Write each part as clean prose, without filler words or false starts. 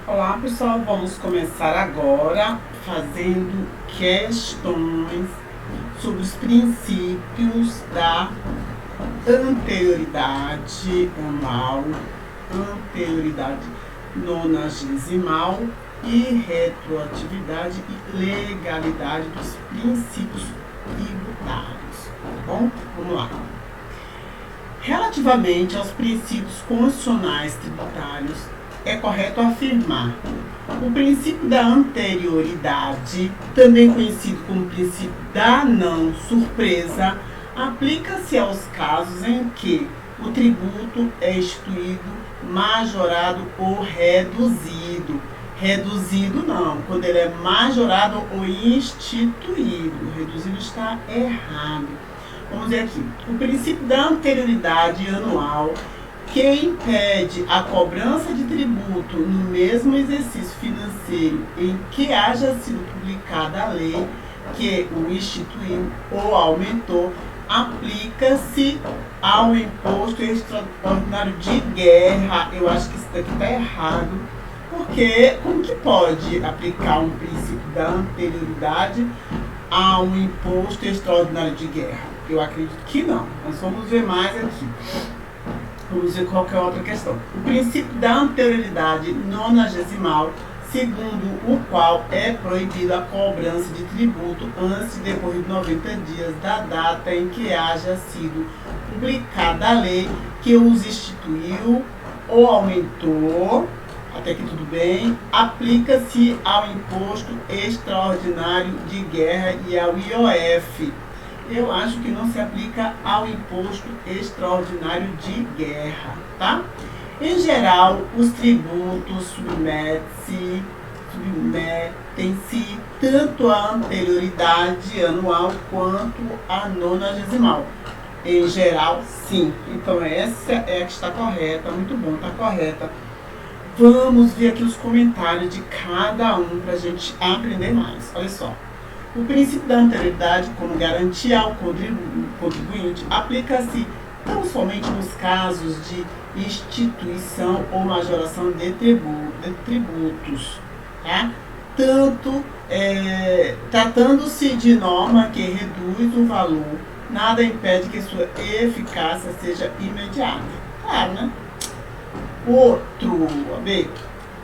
Olá pessoal, vamos começar agora fazendo questões sobre os princípios da anterioridade anual, anterioridade nonagesimal e retroatividade e legalidade dos princípios tributários, tá bom? Vamos lá. Relativamente aos princípios constitucionais tributários, é correto afirmar o princípio da anterioridade, também conhecido como princípio da não surpresa, aplica-se aos casos em que o tributo é instituído, majorado ou reduzido. Reduzido não, quando ele é majorado ou instituído. Reduzido está errado. Vamos ver aqui. O princípio da anterioridade anual que impede a cobrança de tributo no mesmo exercício financeiro em que haja sido publicada a lei que o instituiu ou aumentou, aplica-se ao imposto extraordinário de guerra. Eu acho que isso daqui está errado, porque como que pode aplicar um princípio da anterioridade a um imposto extraordinário de guerra? Eu acredito que não. Nós vamos ver mais aqui. Vamos ver qualquer outra questão. O princípio da anterioridade nonagesimal, segundo o qual é proibida a cobrança de tributo antes e depois de 90 dias da data em que haja sido publicada a lei que os instituiu ou aumentou, até que tudo bem, aplica-se ao imposto extraordinário de guerra e ao IOF. Eu acho que não se aplica ao imposto extraordinário de guerra, tá? Em geral, os tributos submetem-se tanto à anterioridade anual quanto à nonagesimal. Em geral, sim. Então, essa é a que está correta. Muito bom, está correta. Vamos ver aqui os comentários de cada um para a gente aprender mais. Olha só. O princípio da anterioridade como garantia ao contribuinte aplica-se tão somente nos casos de instituição ou majoração de tributos, tá? Tanto tratando-se de norma que reduz o valor, nada impede que sua eficácia seja imediata. Claro, né? Outro, B.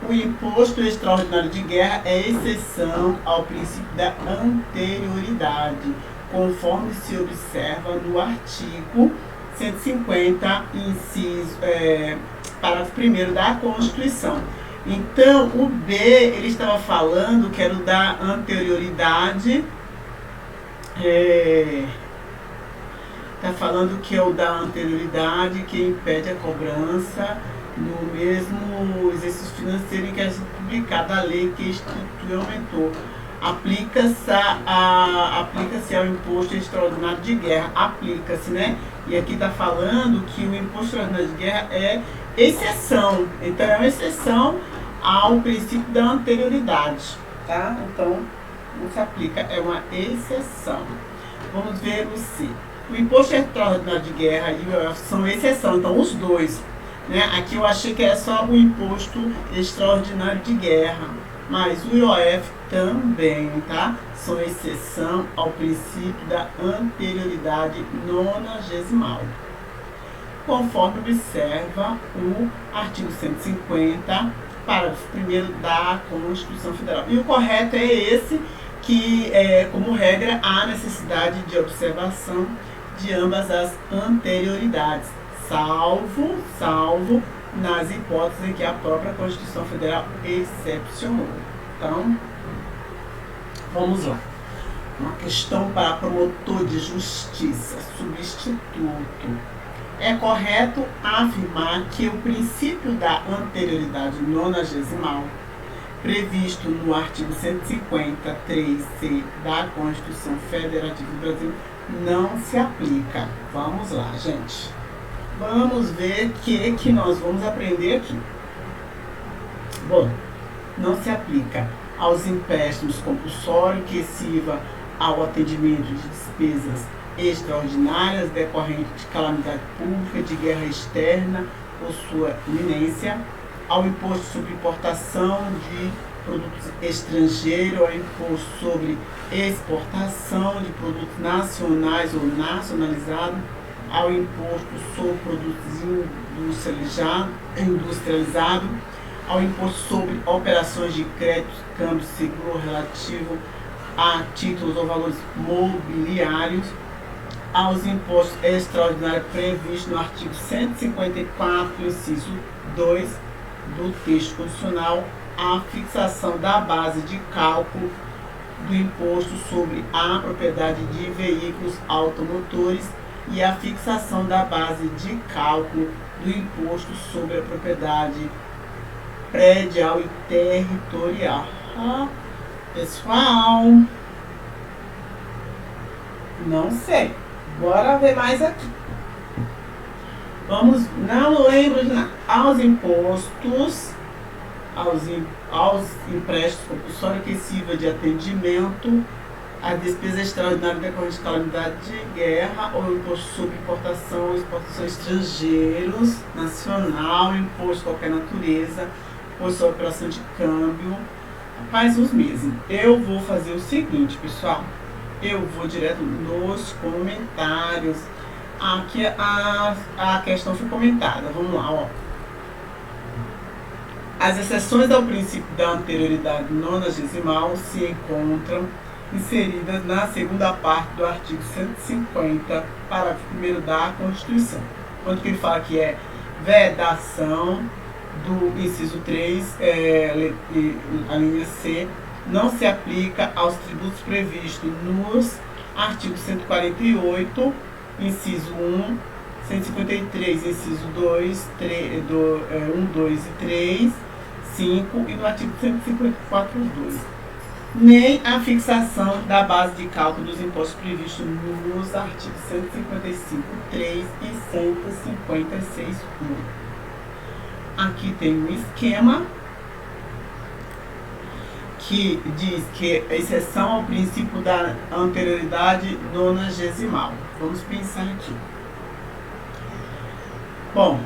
O imposto extraordinário de guerra é exceção ao princípio da anterioridade, conforme se observa no artigo 150, parágrafo 1º da Constituição. Então, o B, ele estava falando que era o da anterioridade, está falando que é o da anterioridade que impede a cobrança no mesmo exercício financeiro em que é publicada a lei que instituiu e aumentou. Aplica-se ao imposto extraordinário de guerra. Aplica-se, né? E aqui está falando que o imposto extraordinário de guerra é exceção. Então, é uma exceção ao princípio da anterioridade, tá? Então, não se aplica, é uma exceção. Vamos ver o C. O imposto extraordinário de guerra e o IOF são exceção, então os dois. Né? Aqui eu achei que era só o imposto extraordinário de guerra, mas o IOF também, tá? São exceção ao princípio da anterioridade nonagesimal, conforme observa o artigo 150, parágrafo 1º da Constituição Federal. E o correto é esse, que como regra há necessidade de observação de ambas as anterioridades, salvo nas hipóteses em que a própria Constituição Federal excepcionou. Então, vamos lá. Uma questão para promotor de justiça, substituto. É correto afirmar que o princípio da anterioridade nonagesimal, previsto no artigo 153C da Constituição Federativa do Brasil, não se aplica. Vamos lá, gente. Vamos ver o que nós vamos aprender aqui. Bom, não se aplica aos empréstimos compulsórios que sirva ao atendimento de despesas extraordinárias decorrentes de calamidade pública, de guerra externa ou sua iminência, ao imposto sobre importação de produtos estrangeiros, ao imposto sobre exportação de produtos nacionais ou nacionalizados, ao imposto sobre produtos industrializados, ao imposto sobre operações de crédito, câmbio, seguro relativo a títulos ou valores mobiliários, aos impostos extraordinários previstos no artigo 154, inciso 2 do texto constitucional, a fixação da base de cálculo do imposto sobre a propriedade de veículos automotores e a fixação da base de cálculo do imposto sobre a propriedade predial e territorial. Pessoal, não sei. Bora ver mais aqui. Vamos, não lembro de nada. Aos impostos, aos empréstimos compulsórios aquecíveis de atendimento, a despesa extraordinária decorrente de calamidade de guerra, ou imposto sobre importação ou exportação estrangeiros, nacional, imposto de qualquer natureza, imposto sobre operação de câmbio, faz os mesmos. Eu vou fazer o seguinte, pessoal. Eu vou direto nos comentários. Aqui a questão foi comentada. Vamos lá, ó. As exceções ao princípio da anterioridade nonagesimal se encontram inseridas na segunda parte do artigo 150, parágrafo 1º da Constituição. Quando que ele fala que é vedação do inciso 3, a linha C, não se aplica aos tributos previstos nos artigos 148, inciso 1, 153, inciso 2, 1, 2 e 3, 5 e no artigo 154, 2. Nem a fixação da base de cálculo dos impostos previstos nos artigos 155, 3 e 156, 1. Aqui tem um esquema que diz que a exceção ao princípio da anterioridade nonagesimal. Vamos pensar aqui. Bom,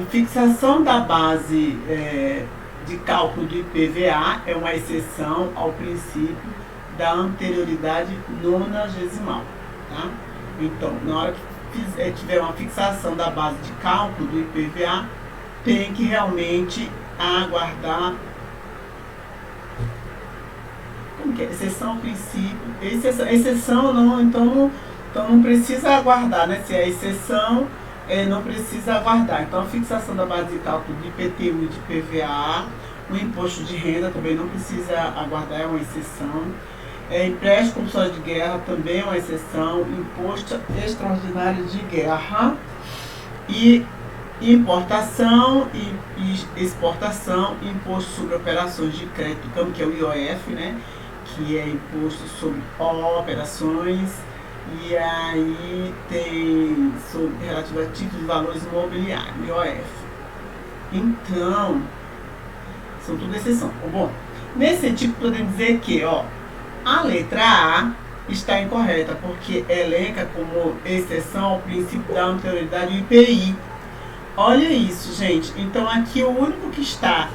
fixação da base de cálculo do IPVA é uma exceção ao princípio da anterioridade nonagesimal. Tá? Então, na hora que tiver uma fixação da base de cálculo do IPVA, tem que realmente aguardar. Como que é? Exceção ao princípio. Exceção não, então não precisa aguardar, né? Se é exceção, não precisa aguardar. Então a fixação da base de cálculo de IPTU e de IPVA, o imposto de renda também não precisa aguardar, é uma exceção. Empréstimo compulsório de guerra também é uma exceção. Imposto extraordinário de guerra e importação e exportação, imposto sobre operações de crédito, que é o IOF, né? Que é imposto sobre operações, e aí tem sobre relativo a títulos de valores imobiliários, IOF. Então, são tudo exceção. Bom, nesse sentido podemos dizer que, ó, a letra A está incorreta, porque elenca como exceção ao princípio da anterioridade do IPI. Olha isso, gente. Então aqui o único que está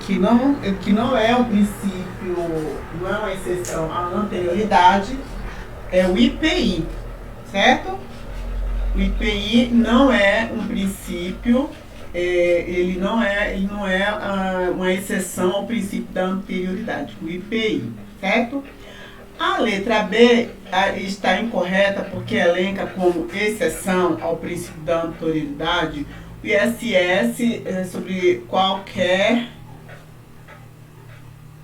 que não é o princípio, não é uma exceção à anterioridade, é o IPI, certo? O IPI não é um princípio, ele não é uma exceção ao princípio da anterioridade, o IPI, certo? A letra B está incorreta porque elenca como exceção ao princípio da anterioridade o ISS sobre qualquer.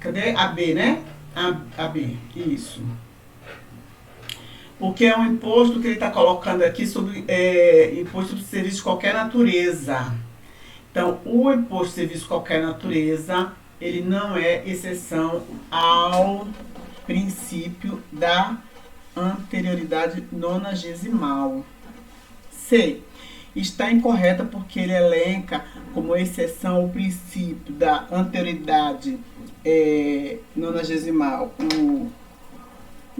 Cadê? AB, né? AB, isso. Porque é um imposto que ele está colocando aqui sobre imposto sobre serviço de qualquer natureza. Então, o imposto de serviço de qualquer natureza, ele não é exceção ao princípio da anterioridade nonagesimal. C. Está incorreta porque ele elenca como exceção ao princípio da anterioridade nonagesimal o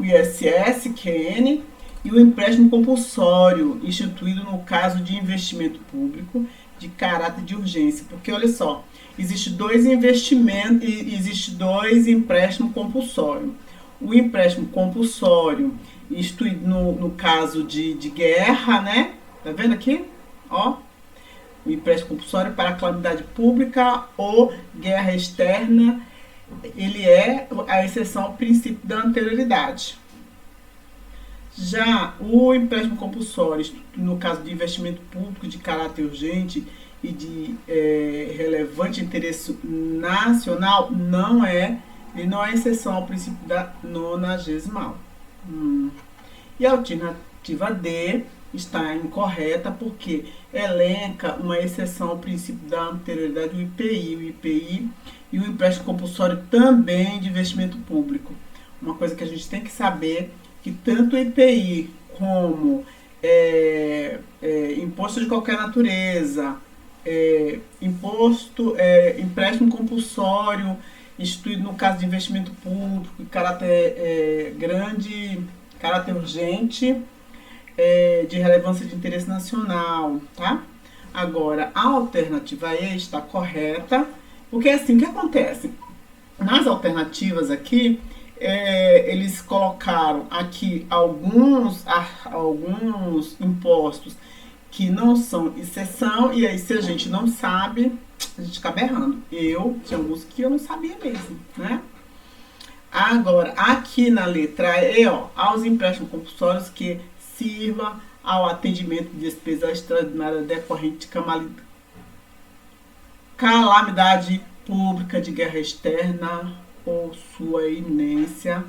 ISS, QN, e o empréstimo compulsório instituído no caso de investimento público, de caráter de urgência, porque olha só, existe dois investimentos, existe dois empréstimos compulsórios. O empréstimo compulsório, instituído no caso de guerra, né? Tá vendo aqui? Ó, o empréstimo compulsório para calamidade pública ou guerra externa, ele é a exceção ao princípio da anterioridade. Já o empréstimo compulsório, no caso de investimento público de caráter urgente e de relevante interesse nacional, ele não é exceção ao princípio da nonagesimal. E a alternativa D está incorreta porque elenca uma exceção ao princípio da anterioridade do IPI. O IPI e o empréstimo compulsório também de investimento público. Uma coisa que a gente tem que saber que tanto o IPI como imposto de qualquer natureza, empréstimo compulsório instituído no caso de investimento público e caráter caráter urgente, de relevância de interesse nacional, tá? Agora, a alternativa E está correta, porque assim, o que acontece? Nas alternativas aqui, eles colocaram aqui alguns impostos que não são exceção, e aí se a gente não sabe, a gente acaba errando. Tinha alguns que eu não sabia mesmo, né? Agora, aqui na letra E, ó, aos empréstimos compulsórios que sirva ao atendimento de despesa extraordinária decorrente de calamidade pública de guerra externa ou sua iminência,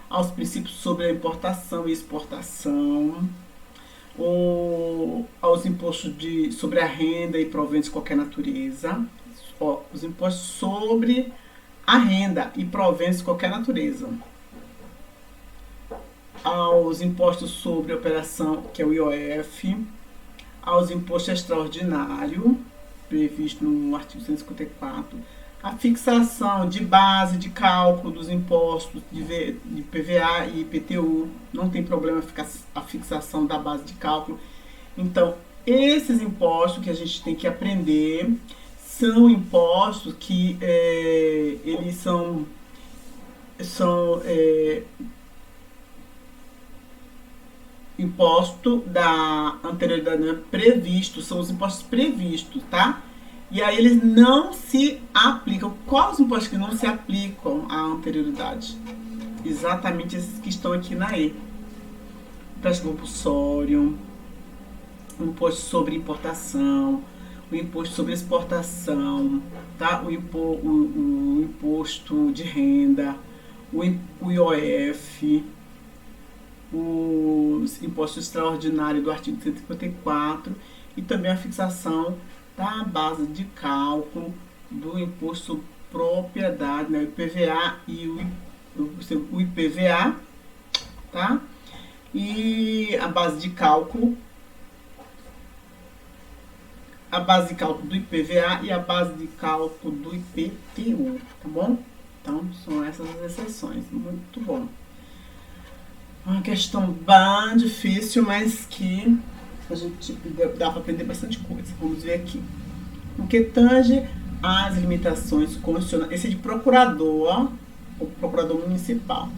aos princípios sobre a importação e exportação, ou aos impostos sobre a renda e proventos de qualquer natureza, os impostos sobre a renda e proventos de qualquer natureza, aos impostos sobre a operação, que é o IOF, aos impostos extraordinários, previsto no artigo 154, a fixação de base de cálculo dos impostos de PVA e IPTU, não tem problema a fixação da base de cálculo. Então, esses impostos que a gente tem que aprender são impostos que eles são imposto da anterioridade previsto, são os impostos previstos, tá? E aí eles não se aplicam. Quais os impostos que não se aplicam à anterioridade? Exatamente esses que estão aqui na E. Empréstimo compulsório, o imposto sobre importação, o imposto sobre exportação, tá? O imposto de renda, o IOF, os impostos extraordinários do artigo 154 e também a fixação da base de cálculo do imposto sobre propriedade, né, o IPVA e o IPVA, tá? E a base de cálculo do IPVA e a base de cálculo do IPTU, tá bom? Então, são essas as exceções. Muito bom. Uma questão bem difícil, mas que a gente dá para aprender bastante coisa. Vamos ver aqui. O que tange às limitações constitucionais. Esse é de procurador, ó, o procurador municipal.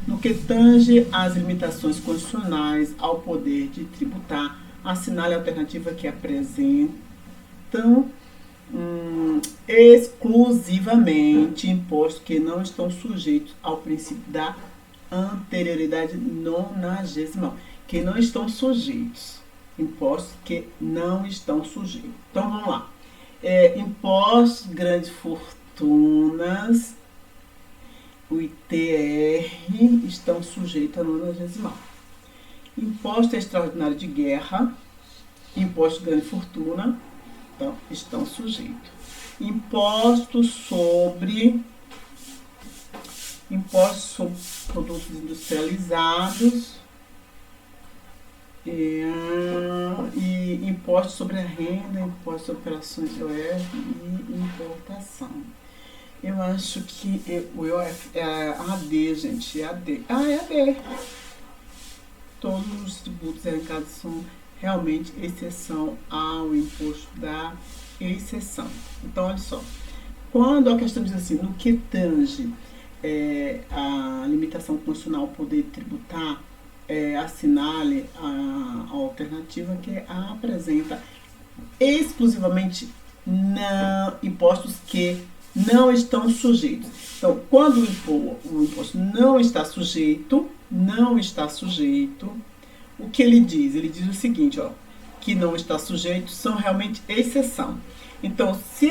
No que tange às limitações constitucionais ao poder de tributar, assinale a alternativa que apresentam exclusivamente impostos que não estão sujeitos ao princípio da anterioridade nonagesimal. Que não estão sujeitos. Impostos que não estão sujeitos. Então, vamos lá. Impostos, grandes fortunas, o ITR, estão sujeitos à nonagesimal. Imposto extraordinário de guerra, imposto de grande fortuna, então, estão sujeitos. Impostos sobre produtos industrializados e impostos sobre a renda, impostos sobre operações de IOF e importação. Eu acho que o IOF é a AD, gente, é AD. Ah, é AD. Todos os tributos arrecadados são realmente exceção ao imposto da exceção. Então, olha só, quando a questão diz assim, no que tange a limitação constitucional ao poder tributar, assinale a alternativa que apresenta exclusivamente impostos que não estão sujeitos. Então, quando o imposto não está sujeito, o que ele diz? Ele diz o seguinte, ó, que não está sujeito são realmente exceção. Então, se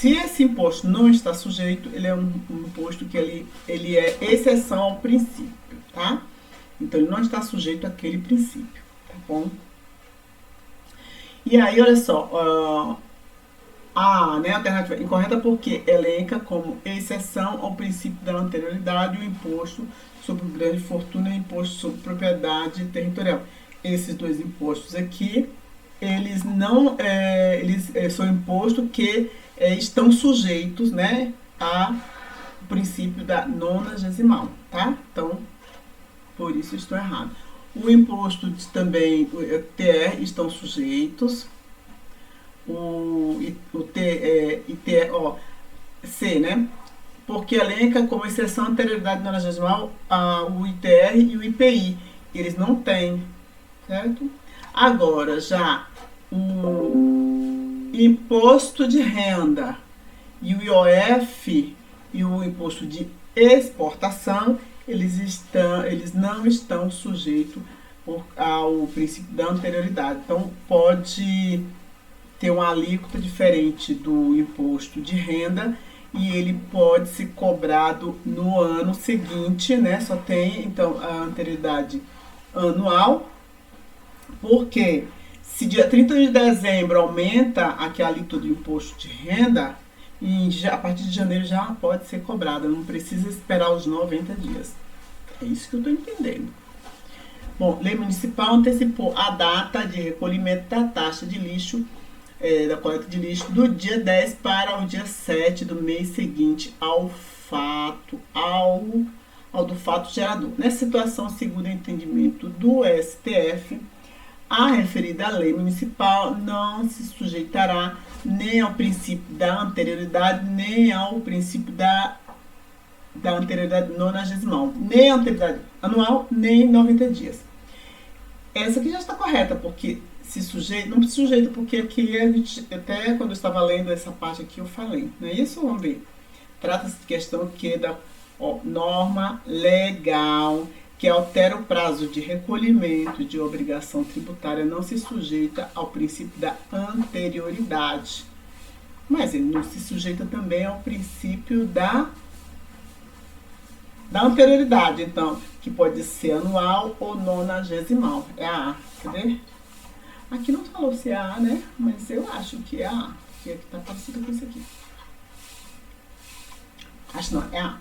esse imposto não está sujeito, ele é um imposto que ele é exceção ao princípio, tá? Então, ele não está sujeito àquele princípio, tá bom? E aí, olha só, a alternativa incorreta porque elenca como exceção ao princípio da anterioridade o imposto sobre grande fortuna e o imposto sobre propriedade territorial. Esses dois impostos aqui, eles não, eles são impostos que estão sujeitos, né, ao princípio da nonagesimal, tá? Então, por isso estou errado. O imposto também, o TR, estão sujeitos. O C, né? Porque elenca como exceção à anterioridade nonagesimal o ITR e o IPI. Eles não têm, certo? Agora, já o imposto de renda e o IOF e o imposto de exportação, eles não estão sujeitos ao princípio da anterioridade. Então, pode ter uma alíquota diferente do imposto de renda e ele pode ser cobrado no ano seguinte, né? Só tem, então, a anterioridade anual, porque se dia 30 de dezembro aumenta aquela alíquota do imposto de renda, e a partir de janeiro já pode ser cobrada, não precisa esperar os 90 dias. É isso que eu estou entendendo. Bom, lei municipal antecipou a data de recolhimento da taxa de lixo, da coleta de lixo, do dia 10 para o dia 7 do mês seguinte ao do fato gerador. Nessa situação, segundo o entendimento do STF, a referida lei municipal não se sujeitará nem ao princípio da anterioridade, nem ao princípio da anterioridade nonagesimal, nem a anterioridade anual, nem 90 dias. Essa aqui já está correta, porque não se sujeita, porque aqui a gente, até quando eu estava lendo essa parte aqui, eu falei, não é isso? Vamos ver. Trata-se de questão que da norma legal que altera o prazo de recolhimento de obrigação tributária não se sujeita ao princípio da anterioridade. Mas ele não se sujeita também ao princípio da anterioridade, então, que pode ser anual ou nonagesimal. É a A, cadê? Aqui não falou se é A, né? Mas eu acho que é A, que é que tá parecido com isso aqui. Acho não, é A.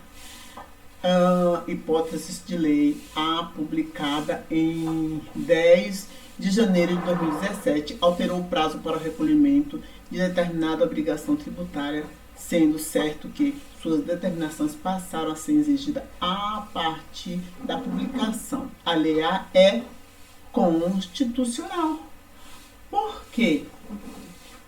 Hipóteses de lei A, publicada em 10 de janeiro de 2017, alterou o prazo para o recolhimento de determinada obrigação tributária, sendo certo que suas determinações passaram a ser exigidas a partir da publicação. A lei A é constitucional. Por quê?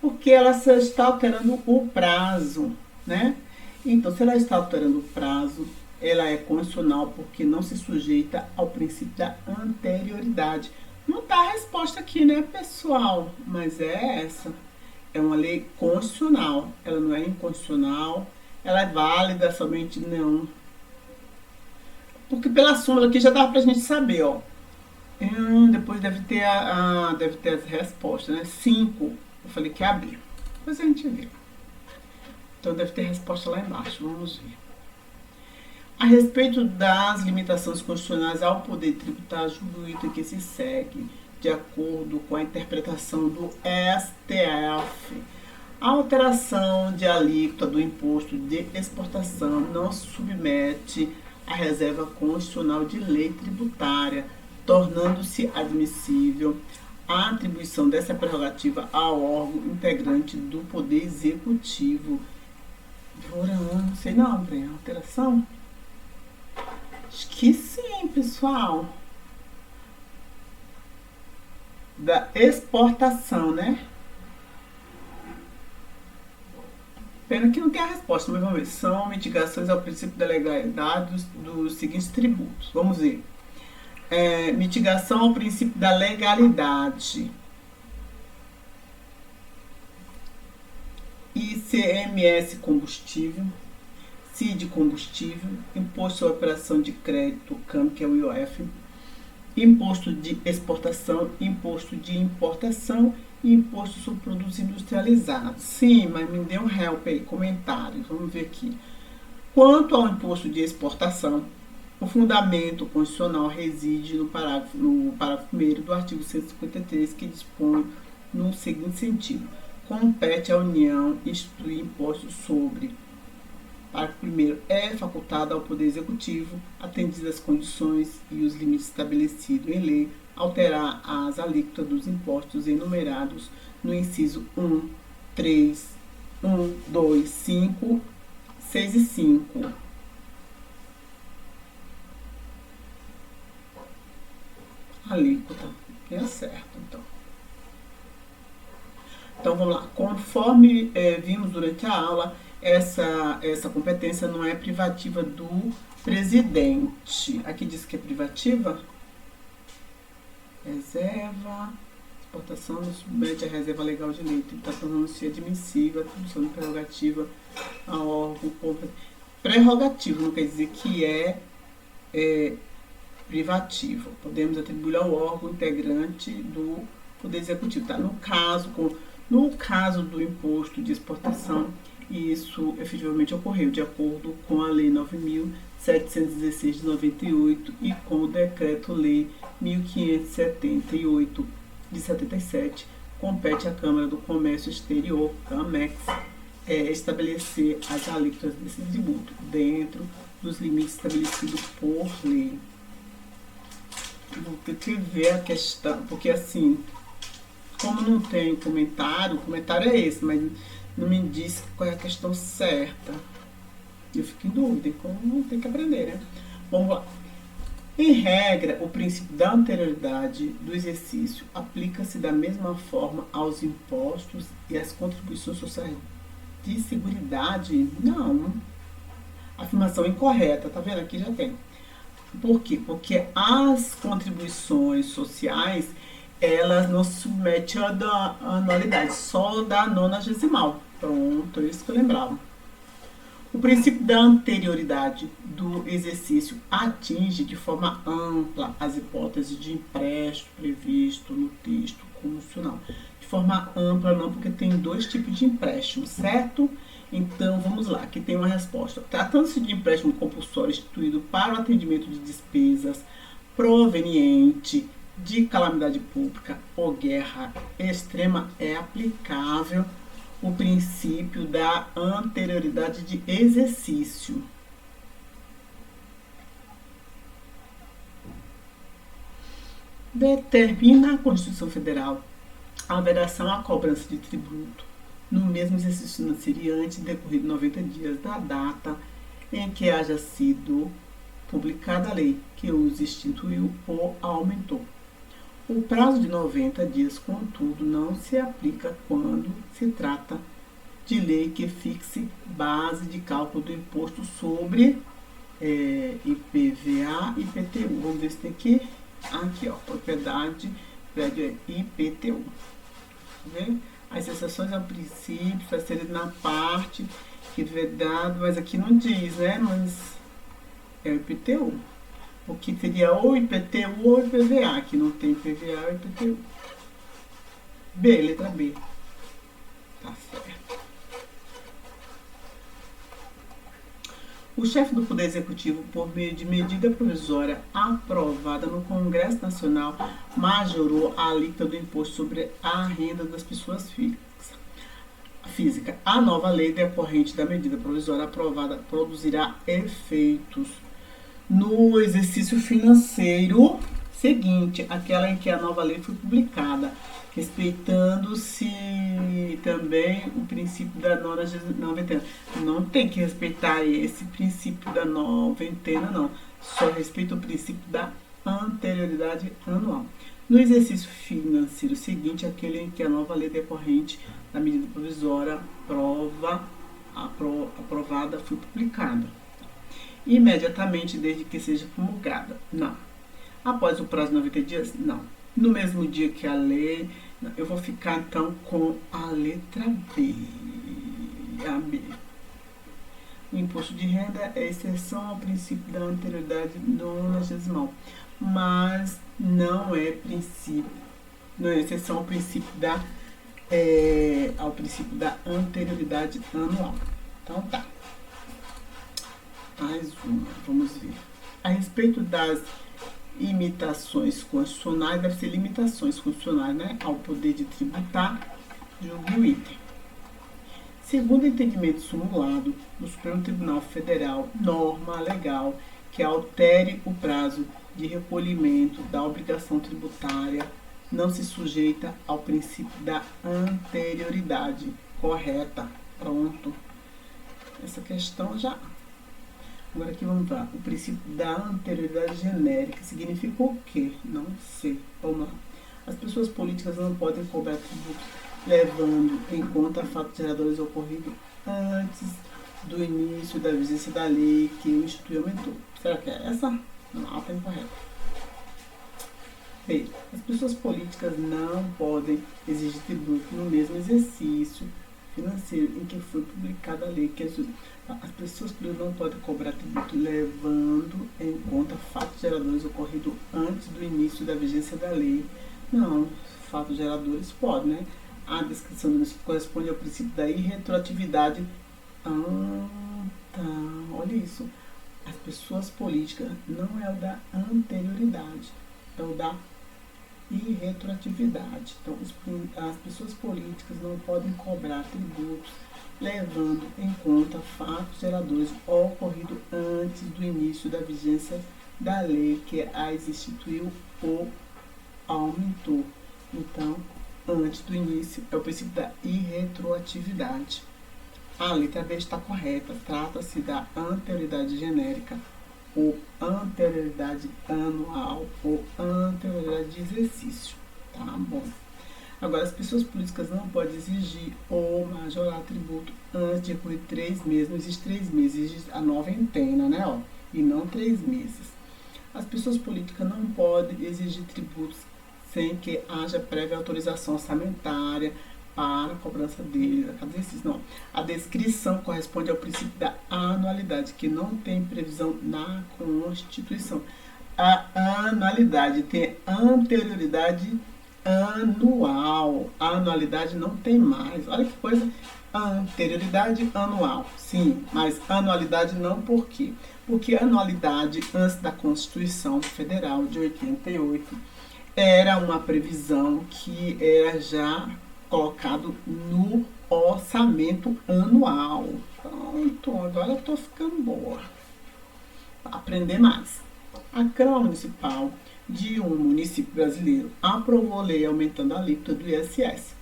Porque ela só está alterando o prazo, né? Então, se ela está alterando o prazo, ela é constitucional porque não se sujeita ao princípio da anterioridade. Não está a resposta aqui, né, pessoal? Mas é essa. É uma lei constitucional. Ela não é inconstitucional. Ela é válida, somente não. Porque pela súmula aqui já dá pra gente saber, ó. Depois deve ter as respostas, né? 5. Eu falei que ia abrir. Depois a gente vê. Então deve ter resposta lá embaixo. Vamos ver. A respeito das limitações constitucionais ao poder tributário, o item que se segue, de acordo com a interpretação do STF, a alteração de alíquota do imposto de exportação não se submete à reserva constitucional de lei tributária, tornando-se admissível a atribuição dessa prerrogativa ao órgão integrante do Poder Executivo. Não sei não, Breno, alteração? Acho que sim, pessoal. da exportação, né? Pena que não tem a resposta, mas vamos ver. São mitigações ao princípio da legalidade dos seguintes tributos. Vamos ver. Mitigação ao princípio da legalidade. ICMS combustível, CID combustível, Imposto sobre Operação de Crédito, CAM, que é o IOF, Imposto de Exportação, Imposto de Importação e Imposto sobre Produtos Industrializados. Sim, mas me dê um help aí, comentários, vamos ver aqui. Quanto ao Imposto de Exportação, o fundamento constitucional reside no parágrafo 1º do artigo 153, que dispõe no seguinte sentido: compete à União instituir impostos sobre. Parágrafo 1º. É facultado ao Poder Executivo, atendidas as condições e os limites estabelecidos em lei, alterar as alíquotas dos impostos enumerados no inciso 1, 3, 1, 2, 5, 6 e 5. Alíquota. É certo, então. Então, vamos lá. Conforme vimos durante a aula, essa competência não é privativa do presidente. Aqui diz que é privativa. Reserva, exportação não submete à reserva legal de lei. Tributação não se admissível, atribuição de prerrogativa a órgão competente. Prerrogativo não quer dizer que é privativo. Podemos atribuir ao órgão integrante do Poder Executivo. Tá? No caso do imposto de exportação, isso efetivamente ocorreu de acordo com a Lei 9.716 de 98 e com o Decreto-Lei 1578 de 77. Compete à Câmara do Comércio Exterior, CAMEX, estabelecer as alíquotas desse tributo dentro dos limites estabelecidos por lei. Vou ter que ver a questão, porque assim, como não tem comentário, o comentário é esse, mas não me diz qual é a questão certa. Eu fico em dúvida, como tem que aprender, né? Vamos lá. Em regra, o princípio da anterioridade do exercício aplica-se da mesma forma aos impostos e às contribuições sociais de seguridade? Não. Afirmação incorreta, tá vendo? Aqui já tem. Por quê? Porque as contribuições sociais, elas não se submetem à anualidade, só da 90ª. Pronto, é isso que eu lembrava. O princípio da anterioridade do exercício atinge de forma ampla as hipóteses de empréstimo previsto no texto constitucional. De forma ampla não, porque tem dois tipos de empréstimo, certo? Então, vamos lá, aqui tem uma resposta. Tratando-se de empréstimo compulsório instituído para o atendimento de despesas proveniente de calamidade pública ou guerra extrema, é aplicável o princípio da anterioridade de exercício. Determina a Constituição Federal a vedação à cobrança de tributo no mesmo exercício financeiro antes decorrido 90 dias da data em que haja sido publicada a lei que os instituiu ou aumentou. O prazo de 90 dias, contudo, não se aplica quando se trata de lei que fixe base de cálculo do imposto sobre IPVA e IPTU. Vamos ver se tem aqui, ó, propriedade, prédio é IPTU. Tá vendo? As exceções ao princípio está sendo na parte que é vedado, mas aqui não diz, né? Mas é o IPTU. O que seria ou IPTU ou IPVA, que não tem IPVA ou IPTU. B, letra B. Tá certo. O chefe do Poder Executivo, por meio de medida provisória aprovada no Congresso Nacional, majorou a alíquota do imposto sobre a renda das pessoas físicas. A nova lei decorrente da medida provisória aprovada produzirá efeitos no exercício financeiro seguinte, aquela em que a nova lei foi publicada, respeitando-se também o princípio da noventena. Não tem que respeitar esse princípio da noventena, não. Só respeita o princípio da anterioridade anual. No exercício financeiro seguinte, aquele em que a nova lei decorrente da medida provisória aprovada foi publicada. Imediatamente desde que seja promulgada. Não. Após o prazo de 90 dias? Não. No mesmo dia que a lei, eu vou ficar então com a letra B. A B. O imposto de renda é exceção ao princípio da anterioridade nonagesimal, mas não é exceção ao princípio da anterioridade anual. Então tá. Mais uma, vamos ver. A respeito das imitações constitucionais, deve ser limitações constitucionais, né, ao poder de tributar, julgue o item. Segundo o entendimento simulado do Supremo Tribunal Federal, norma legal que altere o prazo de recolhimento da obrigação tributária não se sujeita ao princípio da anterioridade. Correta. Pronto. Essa questão já. Agora aqui vamos lá. O princípio da anterioridade genérica significa o quê? Não sei. Vamos lá. As pessoas políticas não podem cobrar tributo levando em conta fatos geradores ocorridos antes do início da vigência da lei que o institui aumentou. Será que é essa? Não, ela está incorreta. B. As pessoas políticas não podem exigir tributo no mesmo exercício financeiro em que foi publicada a lei que as pessoas políticas não podem cobrar tributo levando em conta fatos geradores ocorridos antes do início da vigência da lei. Não, fatos geradores podem, né? A descrição do município corresponde ao princípio da irretroatividade. Tá, olha isso. As pessoas políticas não é o da anterioridade, é o da irretroatividade. Então, as pessoas políticas não podem cobrar tributos levando em conta fatos geradores ocorridos antes do início da vigência da lei que as instituiu ou aumentou. Então, antes do início é o princípio da irretroatividade. A letra B está correta. Trata-se da anterioridade genérica, ou anterioridade anual, ou anterioridade de exercício. Tá bom. Agora, as pessoas políticas não podem exigir ou majorar tributo antes de recorrer 3 meses. Não existe 3 meses, existe a noventena, né? Ó, e não 3 meses. As pessoas políticas não podem exigir tributos sem que haja prévia autorização orçamentária para a cobrança dele. Não. A descrição corresponde ao princípio da anualidade, que não tem previsão na Constituição. A anualidade tem anterioridade anual. A anualidade não tem mais. Olha que coisa. Anterioridade anual, sim, mas anualidade não. Por quê? Porque a anualidade, antes da Constituição Federal de 88, era uma previsão que era já colocado no orçamento anual. Pronto, agora eu estou ficando boa. Para aprender mais. A Câmara Municipal de um município brasileiro aprovou lei aumentando a alíquota do ISS.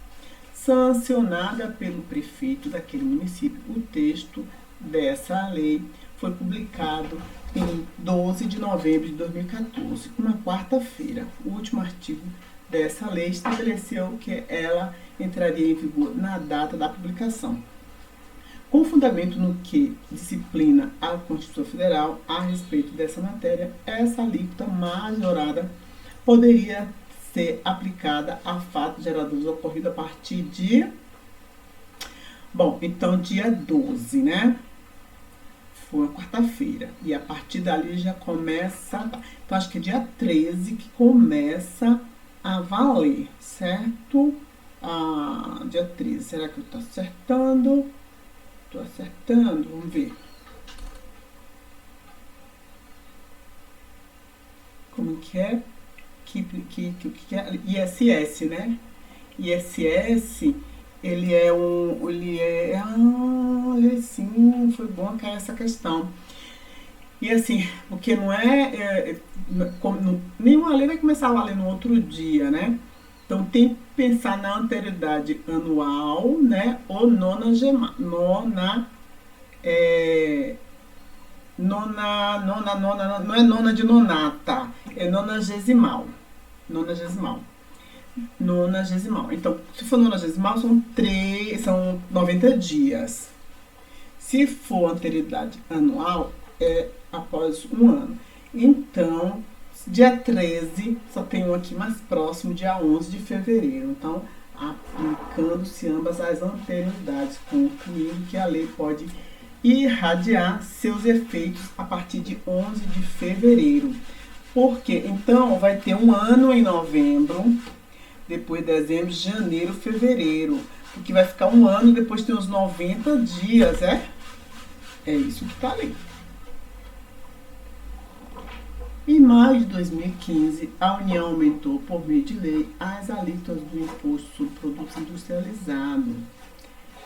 Sancionada pelo prefeito daquele município, o texto dessa lei foi publicado em 12 de novembro de 2014, uma quarta-feira. O último artigo dessa lei estabeleceu que ela entraria em vigor na data da publicação. Com fundamento no que disciplina a Constituição Federal a respeito dessa matéria, essa alíquota majorada poderia ser aplicada a fatos geradores ocorridos a partir de... Bom, então dia 12, né? Foi uma quarta-feira. E a partir dali já começa... Então, acho que é dia 13 que começa a valer, certo? Dia 13. Será que eu estou acertando? Estou acertando. Vamos ver. Como que é? Que é? ISS, né? ISS, ele é um... olha, sim, foi bom cair essa questão. E assim, porque não nenhuma lei vai começar a valer no outro dia, né? Então tem que pensar na anterioridade anual, né? Ou não é nona de nonata, é nonagesimal. Nonagesimal. Nonagesimal. Então, se for nonagesimal, são 90 dias. Se for anterioridade anual, é após um ano. Então, dia 13, só tem um aqui mais próximo, dia 11 de fevereiro. Então, aplicando-se ambas as anterioridades, concluindo que a lei pode irradiar seus efeitos a partir de 11 de fevereiro. Por quê? Então, vai ter um ano em novembro, depois dezembro, janeiro, fevereiro. Porque vai ficar um ano, depois tem uns 90 dias, É isso que tá ali. Em maio de 2015, a União aumentou, por meio de lei, as alíquotas do Imposto sobre Produtos Industrializados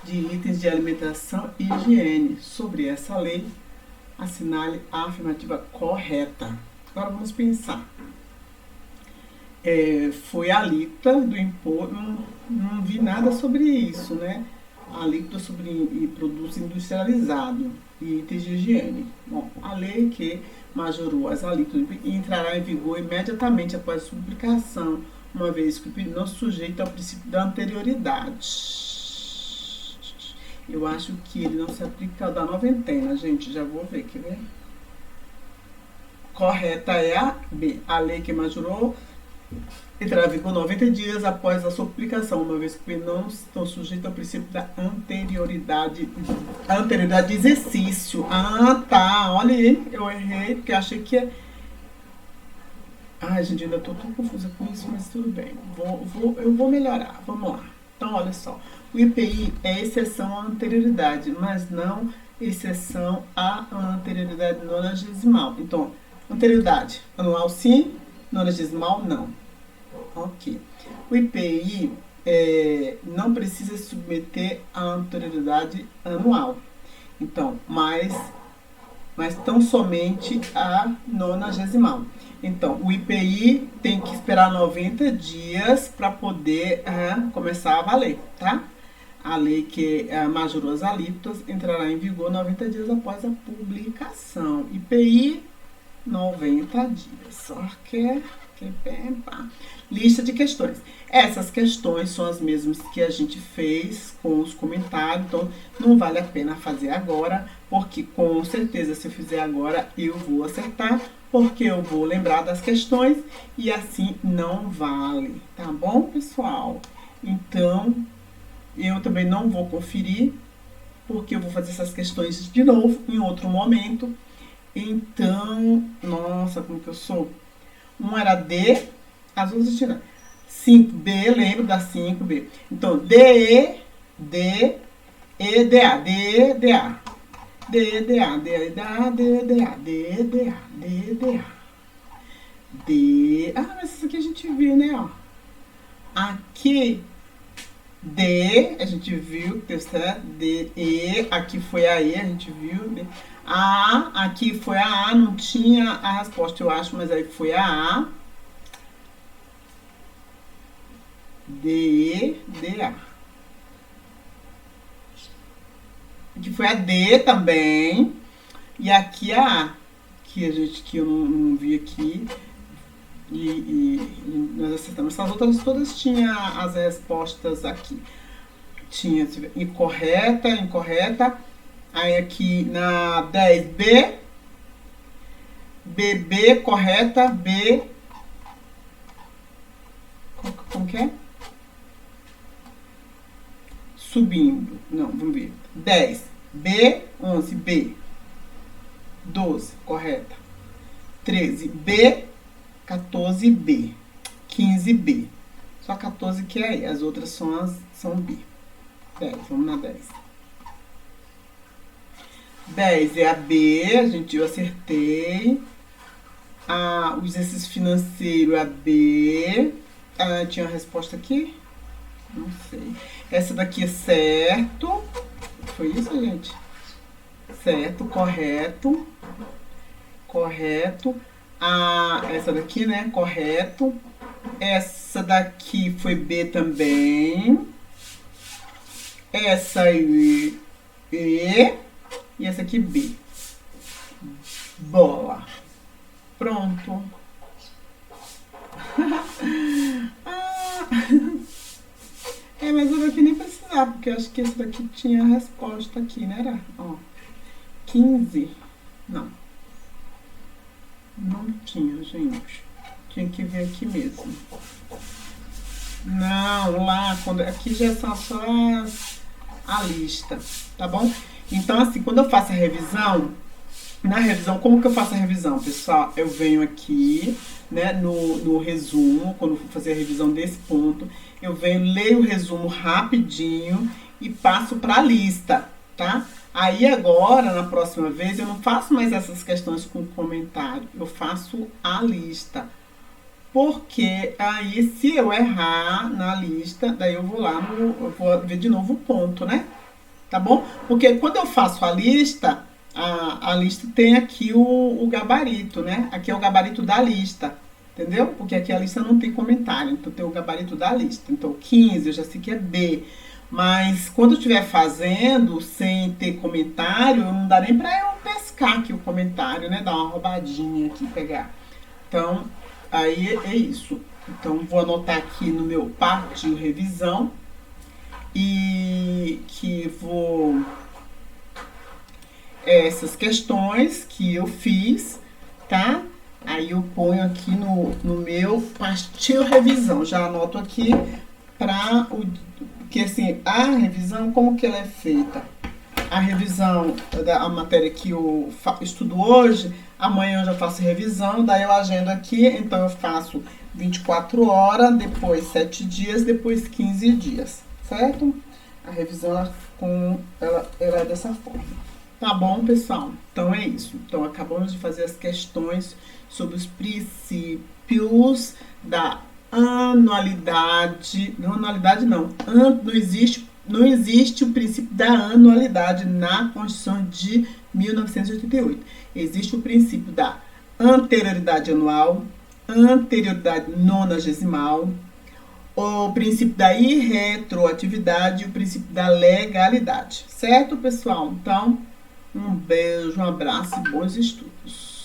de itens de alimentação e higiene. Sobre essa lei, assinale a afirmativa correta. Agora vamos pensar. Foi a alíquota do imposto, não vi nada sobre isso, né? A alíquota sobre produtos industrializados e itens de higiene. Bom, a lei que majorou as alíquotas entrará em vigor imediatamente após a publicação, uma vez que não sujeito ao princípio da anterioridade. Eu acho que ele não se aplica ao da noventena, gente. Já vou ver, quer ver? Correta é a B. A lei que majorou entrará em vigor 90 dias após a sua publicação, uma vez que não estão sujeitos ao princípio da anterioridade. A anterioridade de exercício. Ah, tá. Olha aí, eu errei, porque achei que é. Ai, gente, ainda tô tão confusa com isso, mas tudo bem. Eu vou melhorar. Vamos lá. Então, olha só. O IPI é exceção à anterioridade, mas não exceção à anterioridade nonagesimal. Então, anterioridade anual sim, nonagesimal não. Ok. O IPI não precisa se submeter à anterioridade anual. Então, mas tão somente a nonagesimal. Então, o IPI tem que esperar 90 dias para poder começar a valer, tá? A lei que majorou as alíquotas entrará em vigor 90 dias após a publicação. IPI, 90 dias. Ok? Lista de questões. Essas questões são as mesmas que a gente fez com os comentários, então não vale a pena fazer agora, porque com certeza se eu fizer agora eu vou acertar, porque eu vou lembrar das questões e assim não vale, tá bom, pessoal? Então, eu também não vou conferir, porque eu vou fazer essas questões de novo em outro momento. Então, nossa, como que eu sou? Um era D, as outras tiraram. 5B, lembro da 5B. Então, D, D, E, D, A, D, D, A. D, D, A, D, D, A, D, D, A, D, D, A, D, D, A. D. Ah, mas isso aqui a gente viu, né, ó. Aqui, D, a gente viu, que deu certo. D, E, aqui foi a E, a gente viu. D. A, aqui foi a A, não tinha a resposta, eu acho, mas aí foi a A. D, D, A. Aqui foi a D também. E aqui a A, que eu não vi aqui. E nós acertamos. Essas outras todas tinham as respostas aqui. Tinha incorreta, incorreta. Aí aqui na 10B, BB, correta, B. Como que é? Subindo. Não, vamos ver. 10, B, 11, B. 12, correta. 13, B. 14B. 15B. Só 14 que é aí. As outras são B. 10, vamos na 10. 10 é a B, eu acertei. O exercício financeiro é a B. Tinha uma resposta aqui? Não sei. Essa daqui é certo. Foi isso, gente? Certo, correto. Correto. Essa daqui, né? Correto. Essa daqui foi B também. Essa aí, E. E essa aqui, B. Bola. Pronto. porque eu acho que esse daqui tinha a resposta aqui, né? Era, ó, 15. Não. Não tinha, gente. Tinha que ver aqui mesmo. Não, lá, quando, aqui já são só a lista, tá bom? Então, assim, quando eu faço a revisão, na revisão, como que eu faço a revisão, pessoal? Eu venho aqui, né, no resumo, quando eu for fazer a revisão desse ponto, eu venho, leio o resumo rapidinho e passo para a lista, tá? Aí agora, na próxima vez, eu não faço mais essas questões com comentário, eu faço a lista. Porque aí, se eu errar na lista, daí eu vou lá, eu vou ver de novo o ponto, né? Tá bom? Porque quando eu faço a lista, a lista tem aqui o gabarito, né? Aqui é o gabarito da lista, entendeu? Porque aqui a lista não tem comentário, então tem o gabarito da lista. Então, 15 eu já sei que é B. Mas quando eu estiver fazendo sem ter comentário, não dá nem pra eu pescar aqui o comentário, né? Dar uma roubadinha aqui, pegar. Então, aí é isso. Então, vou anotar aqui no meu partiu revisão e que vou essas questões que eu fiz, tá? Aí eu ponho aqui no meu partiu revisão. Já anoto aqui para o que assim, a revisão, como que ela é feita? A revisão da matéria que eu estudo hoje, amanhã eu já faço revisão, daí eu agendo aqui, então eu faço 24 horas, depois 7 dias, depois 15 dias, certo? A revisão ela é dessa forma. Tá bom, pessoal? Então é isso. Então acabamos de fazer as questões sobre os princípios da anualidade. Não, anualidade não. Não existe o princípio da anualidade na Constituição de 1988. Existe o princípio da anterioridade anual, anterioridade nonagesimal, o princípio da irretroatividade e o princípio da legalidade. Certo, pessoal? Então, um beijo, um abraço e bons estudos.